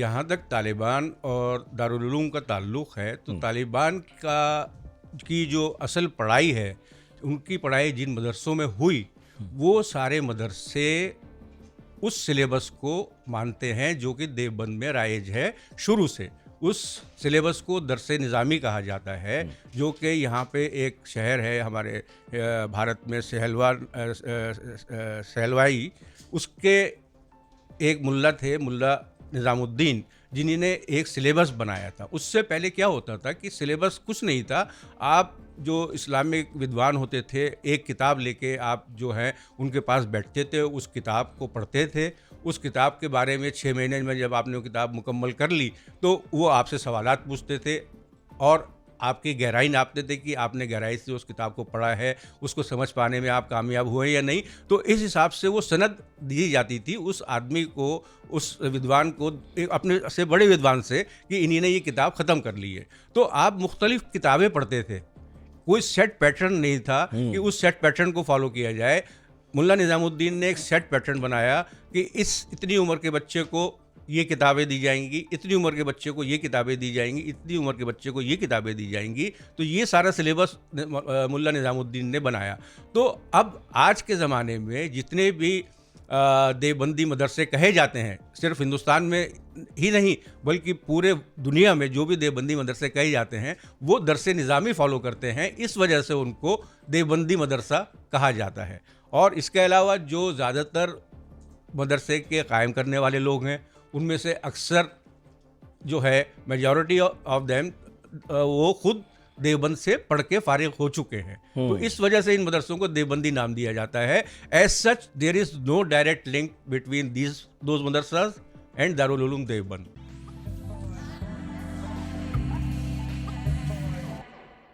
जहाँ तक तालिबान और दारुल उलूम का ताल्लुक़ है, तो तालिबान की जो असल पढ़ाई है, उनकी पढ़ाई जिन मदरसों में हुई, वो सारे मदरसे उस सिलेबस को मानते हैं जो कि देवबंद में राइज है शुरू से। उस सिलेबस को दरसे निज़ामी कहा जाता है, जो कि यहाँ पे एक शहर है हमारे भारत में, सहलवाई, उसके एक मुल्ला थे, मुल्ला निज़ामुद्दीन, जिन्होंने एक सिलेबस बनाया था। उससे पहले क्या होता था कि सिलेबस कुछ नहीं था। आप जो इस्लामिक विद्वान होते थे, एक किताब लेके आप जो है उनके पास बैठते थे, उस किताब को पढ़ते थे। उस किताब के बारे में 6 महीने में जब आपने वो किताब मुकम्मल कर ली, तो वो आपसे सवालात पूछते थे और आपकी गहराई नापते थे कि आपने गहराई से उस किताब को पढ़ा है, उसको समझ पाने में आप कामयाब हुए या नहीं। तो इस हिसाब से वो सनद दी जाती थी उस आदमी को, उस विद्वान को, अपने से बड़े विद्वान से, कि इन्हीं ने ये किताब ख़त्म कर ली है। तो आप मुख्तलिफ किताबें पढ़ते थे, कोई सेट पैटर्न नहीं था कि उस सेट पैटर्न को फॉलो किया जाए। मुल्ला निज़ामुद्दीन ने एक सेट पैटर्न बनाया कि इतनी उम्र के बच्चे को ये किताबें दी जाएंगी, इतनी उम्र के बच्चे को ये किताबें दी जाएंगी, इतनी उम्र के बच्चे को ये किताबें दी जाएंगी। तो ये सारा सिलेबस मुल्ला निज़ामुद्दीन ने बनाया। तो अब आज के ज़माने में जितने भी देवबंदी मदरसे कहे जाते हैं, सिर्फ हिंदुस्तान में ही नहीं बल्कि पूरे दुनिया में जो भी देवबंदी मदरसे कहे जाते हैं, वो दरसे निज़ामी फ़ॉलो करते हैं। इस वजह से उनको देवबंदी मदरसा कहा जाता है। और इसके अलावा जो ज़्यादातर मदरसे के कायम करने वाले लोग हैं, उनमें से अक्सर जो है मेजॉरिटी ऑफ देम वो खुद देवबंद से पढ़ के फारिग हो चुके हैं। तो इस वजह से इन मदरसों को देवबंदी नाम दिया जाता है। As such there is no direct link between those madrasas and Darul Uloom Deoband.